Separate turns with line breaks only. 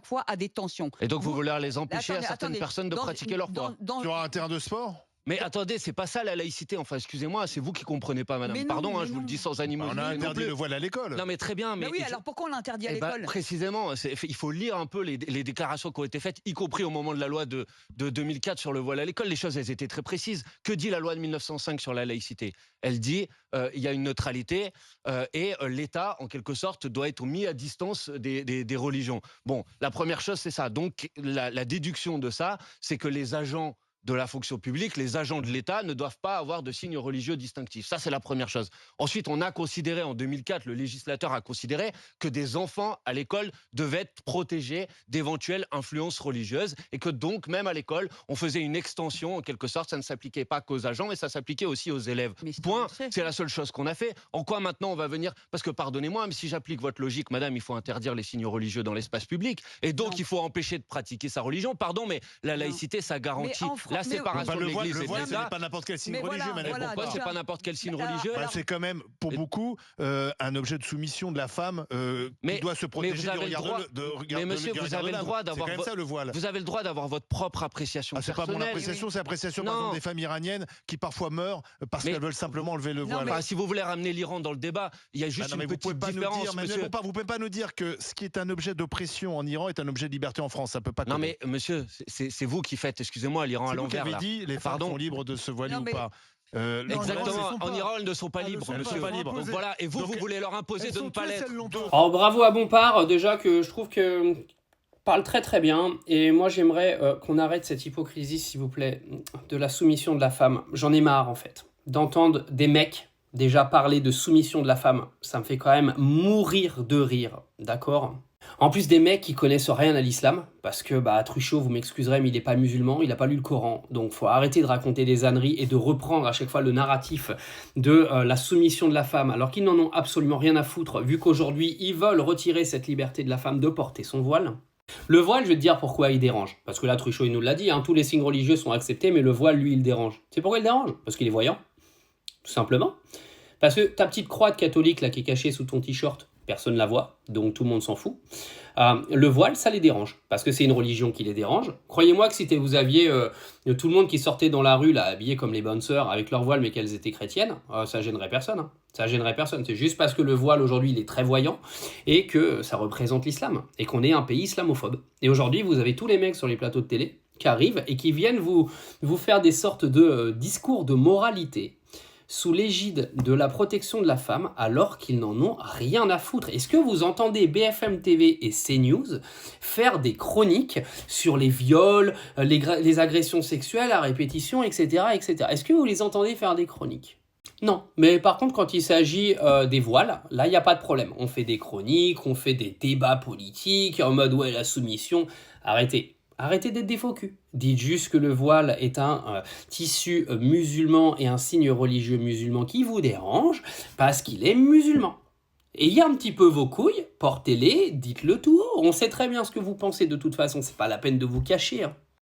chaque fois à des tensions.
Et donc vous voulez les empêcher
Attendez,
à certaines
attendez.
personnes de pratiquer leur foi.
Sur un terrain de sport?
Mais attendez, c'est pas ça la laïcité. Enfin, excusez-moi, c'est vous qui comprenez pas, madame.
Mais non,
Pardon,
mais
je vous le
non.
dis sans
On
animosité
a
non
interdit
plus.
le voile à l'école.
Non mais très bien,
Mais
mais
oui, alors pourquoi on l'interdit à
eh ben,
l'école?
précisément, il faut lire un peu les déclarations qui ont été faites, y compris au moment de la loi de 2004 sur le voile à l'école. Les choses, elles étaient très précises. Que dit la loi de 1905 sur la laïcité? Elle dit il y a une neutralité et l'État, en quelque sorte, doit être mis à distance des religions. Bon, la première chose, c'est ça. Donc, la déduction de ça, c'est que les agents de la fonction publique, les agents de l'État ne doivent pas avoir de signes religieux distinctifs. Ça, c'est la première chose. Ensuite, on a considéré, en 2004, le législateur a considéré que des enfants à l'école devaient être protégés d'éventuelles influences religieuses et que donc, même à l'école, on faisait une extension, en quelque sorte, ça ne s'appliquait pas qu'aux agents, mais ça s'appliquait aussi aux élèves.
Mais c'est
Point,
un
c'est la seule chose qu'on a fait. En quoi maintenant on va venir... Parce que pardonnez-moi, même si j'applique votre logique, madame, il faut interdire les signes religieux dans l'espace public, et donc
Non.
il faut empêcher de pratiquer sa religion. Pardon, mais la
Non.
laïcité, ça garantit
Mais en
la
mais-
séparation de
le voile,
l'Église et de
ce n'est
l'État.
pas n'importe quel signe
Mais
religieux,
voilà,
madame.
voilà,
Pourquoi c'est
déjà.
pas n'importe quel signe
Mais alors-
religieux?
Bah, c'est quand même, pour beaucoup, un objet de soumission de la femme
Mais-
qui doit se protéger
vous
du
avez le
regard
droit-
de
mais monsieur,
du
vous
regard
avez
de
le
l'âme.
droit
C'est
d'avoir
quand même
votre-
ça, le voile.
Vous avez le droit d'avoir votre propre appréciation
Ah, c'est pas
personnelle.
mon appréciation, c'est l'appréciation, par
Non.
exemple, des femmes iraniennes qui parfois meurent parce
Mais-
qu'elles veulent simplement enlever le
Non,
voile.
Enfin, si vous voulez ramener l'Iran dans le débat, il y a
Ah
juste
non, mais
une
vous pouvez
petite
pas nous
différence,
dire,
monsieur.
vous pouvez pas nous dire que ce qui est un objet d'oppression en Iran est un objet de liberté en France. Ça peut pas.
Non
coller.
mais monsieur, c'est vous qui faites, excusez-moi, l'Iran à
C'est vous qui
l'envers
avez
là.
dit les femmes
Pardon.
sont libres de se voiler
Non,
ou
mais-
pas.
Non,
Exactement,
elles sont
en
pas.
Iran, elles ne sont pas
Elles ne
libres,
sont pas.
monsieur.
Elles sont pas libres.
Donc voilà, et vous,
Donc,
vous voulez leur imposer
Elles
de
sont
ne pas
tous,
l'être.
elles l'ont pas.
Alors bravo à Bompard, déjà que je trouve que parle très très bien, et moi j'aimerais qu'on arrête cette hypocrisie s'il vous plaît, de la soumission de la femme. J'en ai marre en fait, d'entendre des mecs déjà parler de soumission de la femme, ça me fait quand même mourir de rire, d'accord ? En plus des mecs qui connaissent rien à l'islam, parce que Truchot, vous m'excuserez, mais il n'est pas musulman, il n'a pas lu le Coran, donc faut arrêter de raconter des âneries et de reprendre à chaque fois le narratif de la soumission de la femme, alors qu'ils n'en ont absolument rien à foutre, vu qu'aujourd'hui ils veulent retirer cette liberté de la femme de porter son voile. Le voile, je vais te dire pourquoi il dérange, parce que là Truchot il nous l'a dit, hein, tous les signes religieux sont acceptés, mais le voile lui il dérange. C'est pourquoi il dérange? Parce qu'il est voyant, tout simplement. Parce que ta petite croix de catholique là qui est cachée sous ton t-shirt, personne la voit, donc tout le monde s'en fout. Le voile, ça les dérange, parce que c'est une religion qui les dérange. Croyez-moi que si vous aviez tout le monde qui sortait dans la rue, là, habillé comme les bonnes sœurs, avec leur voile, mais qu'elles étaient chrétiennes, ça gênerait personne. Hein. Ça gênerait personne. C'est juste parce que le voile, aujourd'hui, il est très voyant, et que ça représente l'islam, et qu'on est un pays islamophobe. Et aujourd'hui, vous avez tous les mecs sur les plateaux de télé qui arrivent, et qui viennent vous faire des sortes de discours de moralité, sous l'égide de la protection de la femme, alors qu'ils n'en ont rien à foutre. Est-ce que vous entendez BFM TV et CNews faire des chroniques sur les viols, les agressions sexuelles à répétition, etc., etc. Est-ce que vous les entendez faire des chroniques ? Non, mais par contre, quand il s'agit des voiles, là, il n'y a pas de problème. On fait des chroniques, on fait des débats politiques, en mode, ouais, la soumission, arrêtez. Arrêtez d'être des faux culs. Dites juste que le voile est un tissu musulman et un signe religieux musulman qui vous dérange parce qu'il est musulman. Ayez un petit peu vos couilles, portez-les, dites-le tout haut. On sait très bien ce que vous pensez de toute façon, c'est pas la peine de vous cacher. Hein.